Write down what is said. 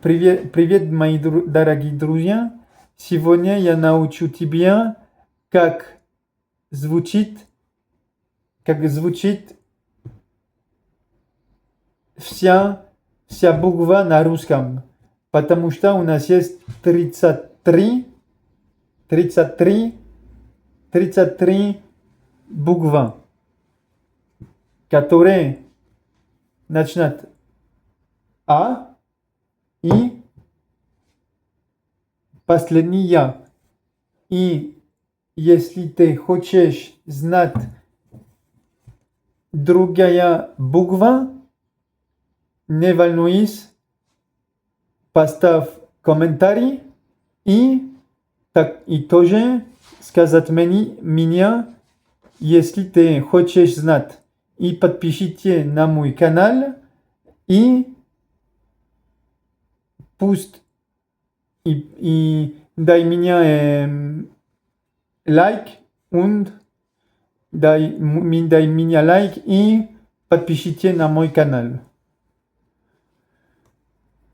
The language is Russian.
Привет, мои дорогие друзья. Сегодня я научу тебя, как звучит, вся буква на русском. Потому что у нас есть 33 буквы, которые начинают А и последний Я. И если ты хочешь знать другая буква, не волнуйся, поставь комментарий и тоже сказать мне, если ты хочешь знать. И подпишите на мой канал и пусть и дай мне лайк дай мне лайк и подпишите на мой канал.